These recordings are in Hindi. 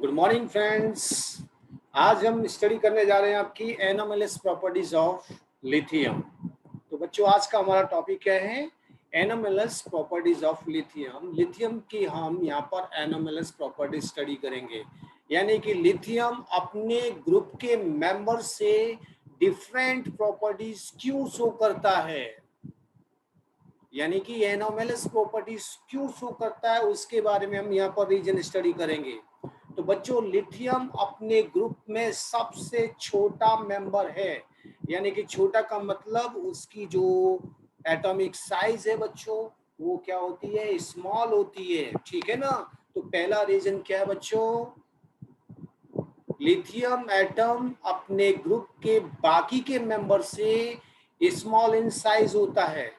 Good morning friends. आज हम स्टडी करने जा रहे हैं आपकी एनोमलस प्रॉपर्टीज ऑफ लिथियम। तो बच्चों, आज का हमारा टॉपिक क्या है? Anomalous properties of lithium. Lithium की हम यहाँ पर एनोमलस प्रॉपर्टीज स्टडी करेंगे, यानी कि लिथियम अपने ग्रुप के मेंबर से डिफरेंट प्रॉपर्टीज क्यों शो करता है, यानी कि एनोमलस प्रॉपर्टीज क्यों शो करता है, उसके बारे में हम यहाँ पर रीजन स्टडी करेंगे। तो बच्चों, लिथियम अपने ग्रुप में सबसे छोटा मेंबर है, यानी कि छोटा का मतलब उसकी जो एटॉमिक साइज है बच्चों, वो क्या होती है? स्मॉल होती है, ठीक है ना। तो पहला रीजन क्या है बच्चों? लिथियम एटम अपने ग्रुप के बाकी के मेंबर से स्मॉल इन साइज होता है।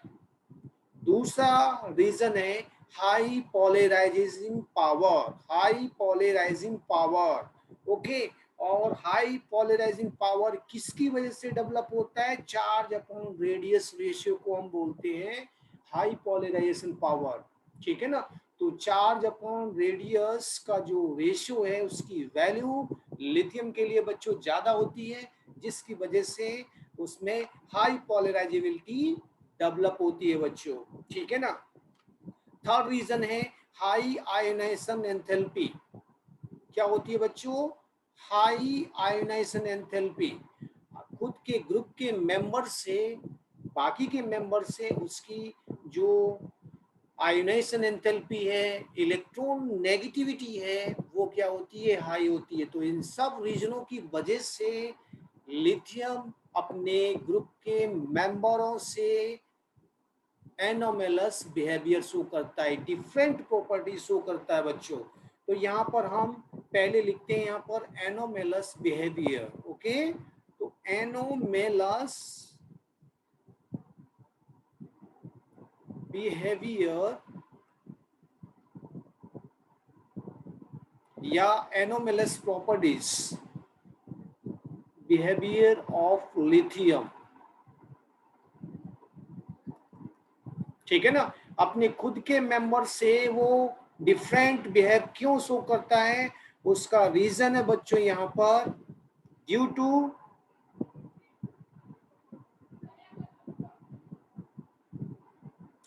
दूसरा रीजन है high polarising power, high polarising power. Okay, और हाई पोलराइजिंग पावर किसकी वजह से डेवलप होता है? चार्ज अपॉन रेडियस रेशियो को हम बोलते हैं हाई पोलराइजेशन पावर, ठीक है ना। तो चार्ज अपॉन रेडियस का जो रेशियो है, उसकी वैल्यू लिथियम के लिए बच्चों ज्यादा होती है, जिसकी वजह से उसमें हाई पोलराइजेबिलिटी डेवलप होती है बच्चों, ठीक है ना। थर्ड रीजन है हाई आयोनाइजेशन एंथैल्पी। क्या होती है बच्चों? High ionisation enthalpy. खुद के ग्रुप के मेंबर से, बाकी के मेंबर से उसकी जो आयोनाइजेशन एंथैल्पी है, इलेक्ट्रॉन नेगेटिविटी है, वो क्या होती है? हाई होती है। तो इन सब रीजनों की वजह से लिथियम अपने ग्रुप के मेंबरों से एनोमलस बिहेवियर शो करता है, डिफरेंट प्रॉपर्टी शो करता है बच्चों। तो यहाँ पर हम पहले लिखते हैं यहाँ पर एनोमलस बिहेवियर। ओके, तो एनोमलस बिहेवियर या anomalous properties behaviour of lithium, ठीक है ना। अपने खुद के मेंबर से वो डिफरेंट बिहेव क्यों शो करता है, उसका रीजन है बच्चों यहाँ पर ड्यू टू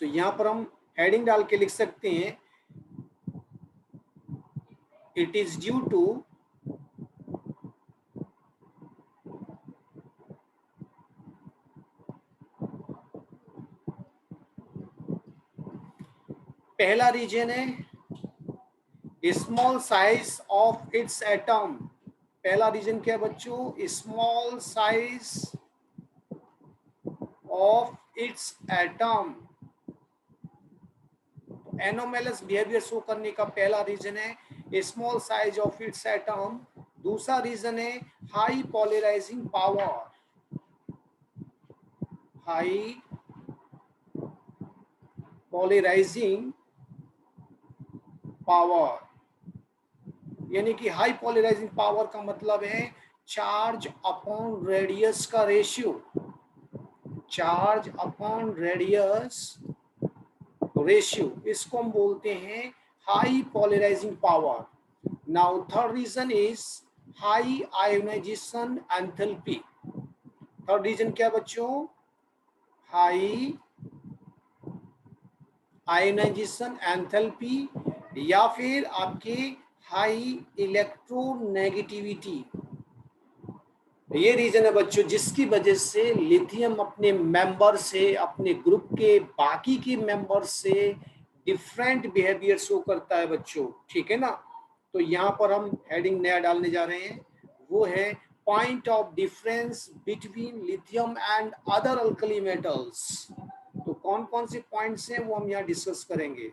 तो यहाँ पर हम हेडिंग डाल के लिख सकते हैं, इट इज ड्यू टू पहला रीजन है small size of its atom. पहला रीजन क्या है बच्चों? Small size of its atom. Anomalous behaviour show करने का पहला रीजन है small size of its atom. दूसरा रीजन है high polarising power, high polarising power, यानी कि हाई पोलराइजिंग पावर का मतलब है चार्ज अपॉन रेडियस का ratio, charge upon radius ratio, इसको हम बोलते हैं high polarising power. Now third reason is high ionisation enthalpy. Third reason क्या बच्चों? हाई आयोनाइजेशन एंथैल्पी या फिर आपके हाई इलेक्ट्रोनेगेटिविटी। ये रीजन है बच्चों जिसकी वजह से लिथियम अपने मेंबर से, अपने ग्रुप के बाकी के मेंबर से डिफरेंट बिहेवियर शो करता है बच्चों, ठीक है ना। तो यहाँ पर हम हेडिंग नया डालने जा रहे हैं, वो है point of difference between lithium and other alkali metals. तो कौन कौन से पॉइंट्स हैं वो हम यहाँ डिस्कस करेंगे।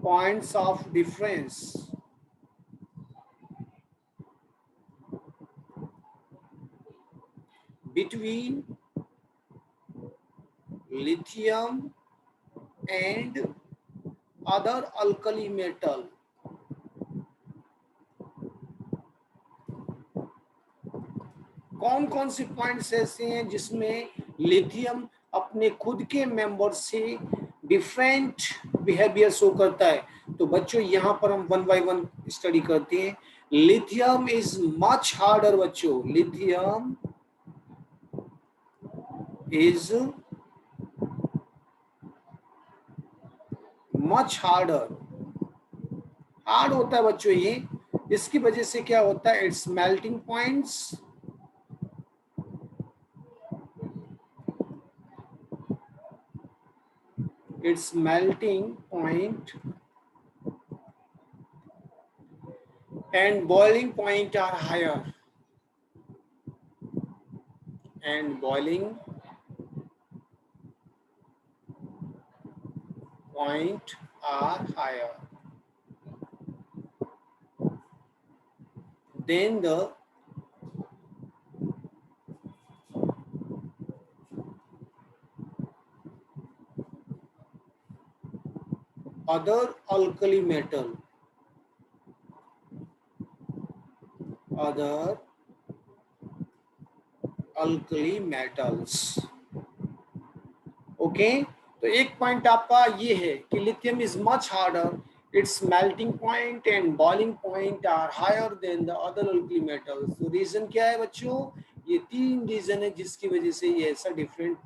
Points of difference between lithium and other alkali metal। कौन कौन से पॉइंट्स ऐसे हैं जिसमें लिथियम अपने खुद के मेंबर से डिफरेंट बिहेवियर शो करता है। तो बच्चों यहाँ पर हम वन बाय वन स्टडी करते हैं। लिथियम इज मच हार्डर बच्चों, lithium is much harder, hard होता है बच्चों ये। इसकी वजह से क्या होता है, it's melting points, its melting point and boiling point are higher, and boiling point are higher than the other alkali metal, other alkali metals। Okay, तो एक पॉइंट आपका ये है कि lithium is much harder, its melting point and boiling point are higher than the other alkali metals. तो रीजन क्या है बच्चों, ये तीन रीजन है जिसकी वजह से ये ऐसा डिफरेंट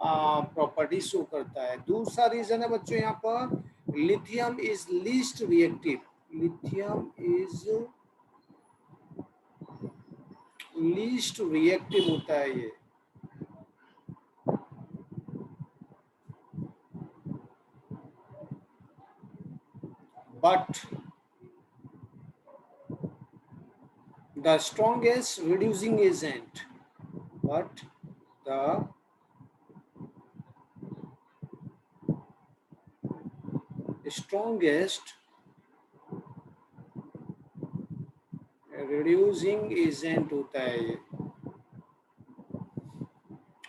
प्रॉपर्टी शो करता है। दूसरा रीजन है बच्चों यहाँ पर, lithium is least reactive, lithium is least reactive होता है ये। But the strongest reducing agent, but the strongest reducing agent होता है ये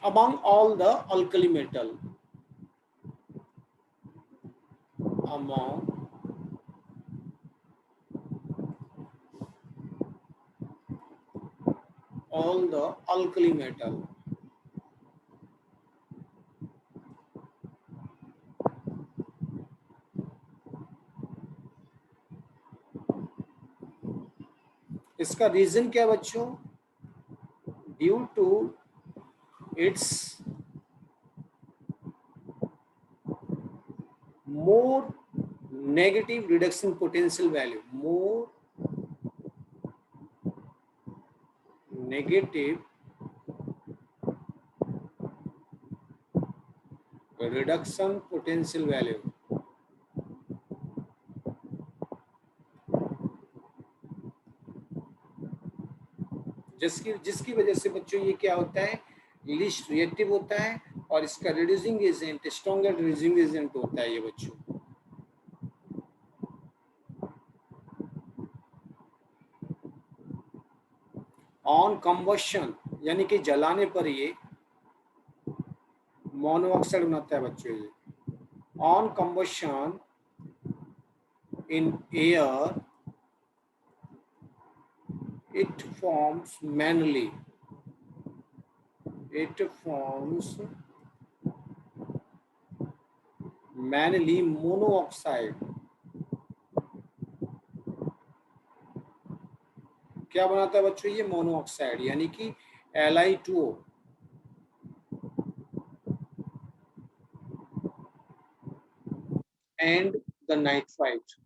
among all the alkali metal, among all the alkali metal। इसका रीजन क्या है बच्चों, due to its more negative reduction potential value, more negative reduction potential value। जिसकी जिसकी वजह से बच्चों ये क्या होता है, लीस्ट रिएक्टिव होता है और इसका reducing agent stronger reducing agent होता है ये बच्चों। ऑन कंबशन यानी कि जलाने पर ये मोनोऑक्साइड बनाता है बच्चों ये। On combustion in air it forms mainly, it forms mainly monoxide। क्या बनाता है बच्चों ये, मोनोऑक्साइड यानी कि Li2O। एंड द नाइट्राइट,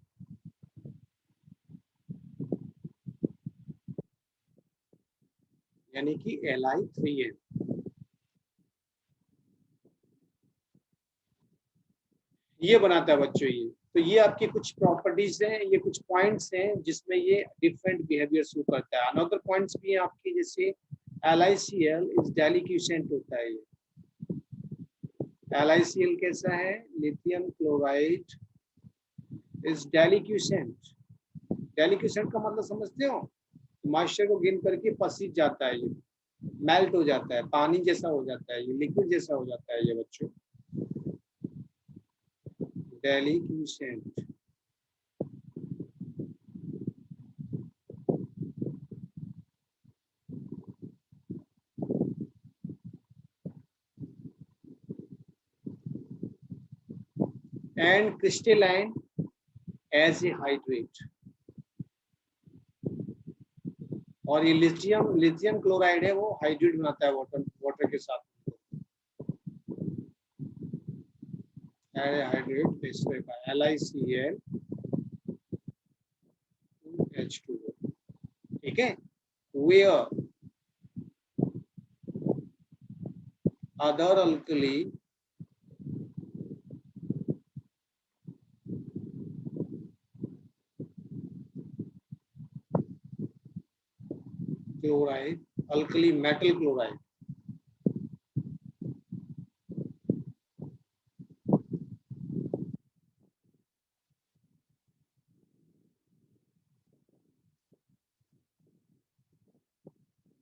यानी कि Li3N। ये बनाता है बच्चों ये। तो ये आपकी कुछ प्रॉपर्टीज हैं, ये कुछ पॉइंट्स हैं जिसमें ये डिफरेंट बिहेवियर शो करता है। अनदर पॉइंट्स भी हैं आपके, जैसे LiCl इज डेलिक्यूसेंट होता है ये। LiCl कैसा है, लिथियम क्लोराइड इज डेलिक्यूसेंट। डेलिक्यूसेंट का मतलब समझते हो, मॉइस्चर को गेन करके पसीज जाता है ये, मेल्ट हो जाता है, पानी जैसा हो जाता है ये, लिक्विड जैसा हो जाता है ये बच्चों, डेलिक्यूसेंट। and crystalline as a hydrate. और ये लिथियम क्लोराइड है, वो हाइड्रेट बनाता है वाटर के साथ। हाइड्रेट इसमें का LiCl2H2O, ठीक है। Where other alkali chloride, alkali metal chloride,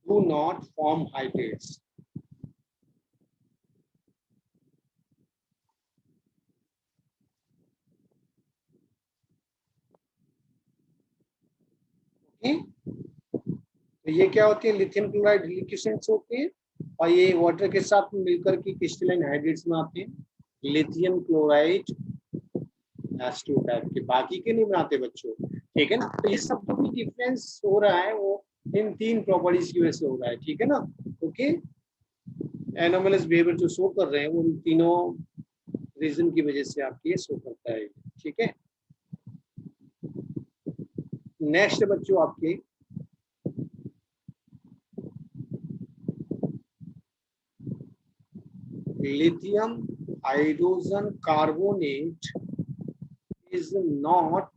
do not form hydrates. Okay? तो ये क्या होती है, लिथियम क्लोराइड लिक्विसेंट्स होते हैं और ये वाटर के साथ मिलकर के क्रिस्टलाइन हाइड्रेट्स बनाते हैं। लिथियम क्लोराइड एस2 टाइप के, बाकी के नहीं बनाते बच्चों, ठीक है ना। तो ये सब जो भी डिफरेंस हो रहा है वो इन तीन प्रॉपर्टीज की वजह से हो रहा है, ठीक है ना। ओके, एनोमलस बिहेवियर जो शो कर रहे हैं वो इन तीनों रीजन की वजह से आपके ये शो करता है, ठीक है। नेक्स्ट बच्चों आपके lithium hydrogen carbonate is not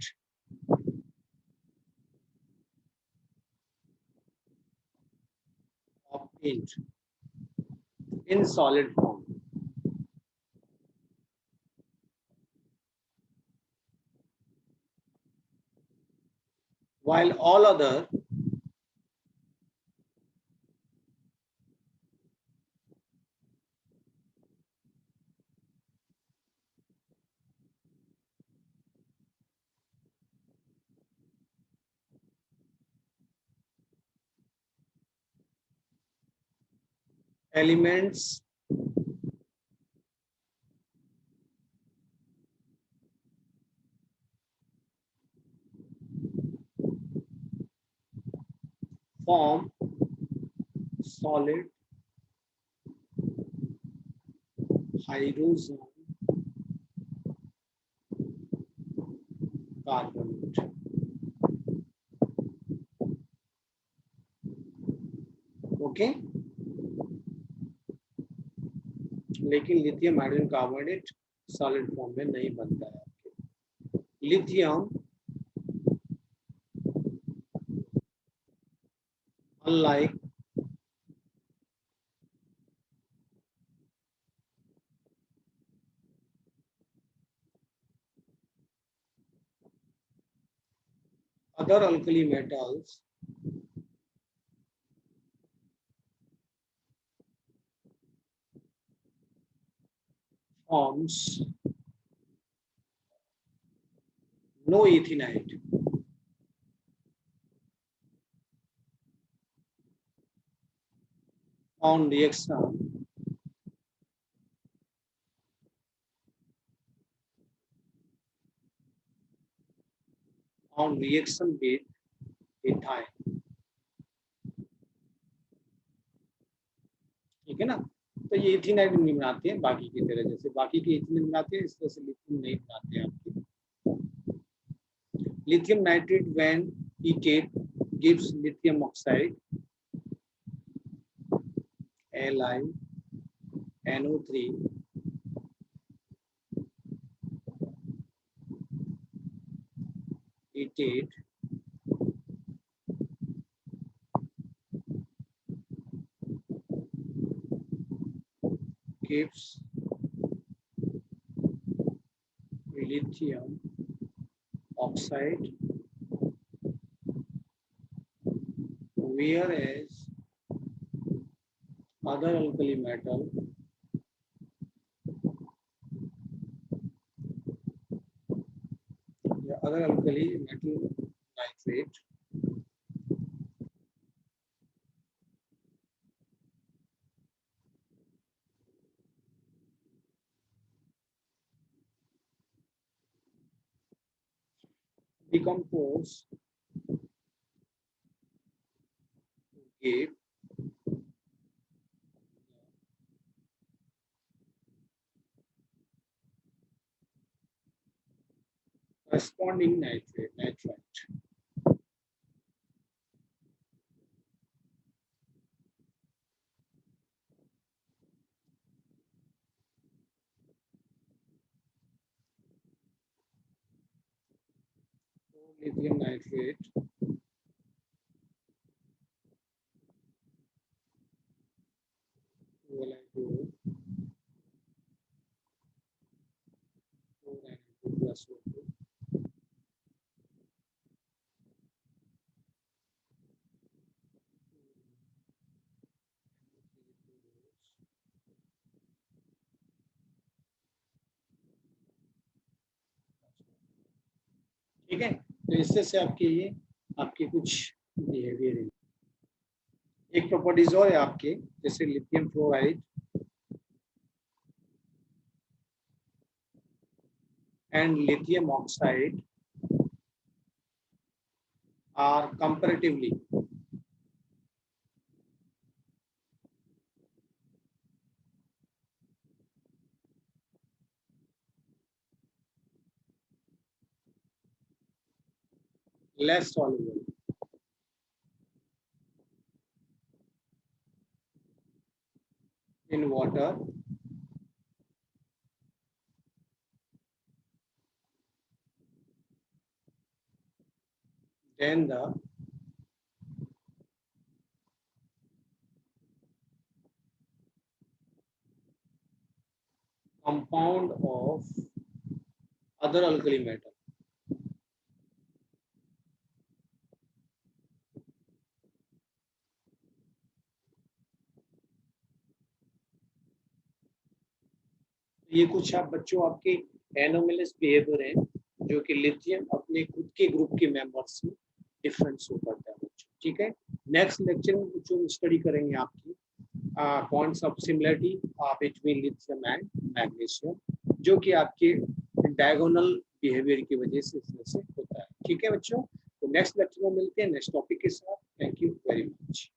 obtained in solid form, while all other elements form solid hydrogen carbonate. Okay, लेकिन lithium hydrogen carbonate solid form में नहीं बनता है। Lithium unlike other alkali metals forms no ethenite on reaction with ethyl, ठीक है ना। तो ये इथेनाइड नहीं बनाते हैं बाकी की तरह, जैसे बाकी के इथेनॉल बनाते हैं इस तरह से लिथियम नहीं बनाते हैं आपके। Lithium nitrate when heated gives lithium oxide LiNO3 heated gives lithium oxide, whereas other alkali metal nitrate decompose give corresponding nitrite. Lithium nitrate will I do 4 plus 2. ठीक है, तो इससे से आपके ये आपके कुछ बिहेवियर है। एक प्रॉपर्टीज और है आपके, जैसे lithium fluoride and lithium oxide are comparatively less soluble in water than the compound of other alkali metal. ये कुछ आप बच्चों आपके एनोमलस बिहेवियर है जो कि लिथियम अपने खुद के ग्रुप के मेंबर्स से डिफरेंट शो करता है बच्चों। ठीक है, नेक्स्ट लेक्चर में बच्चों स्टडी करेंगे आपकी points of similarity between lithium and magnesium, जो कि आपके डायगोनल बिहेवियर की वजह से इसमें से होता है। ठीक है बच्चों, तो नेक्स्ट लेक्चर में मिलते हैं नेक्स्ट टॉपिक के साथ। Thank you very much.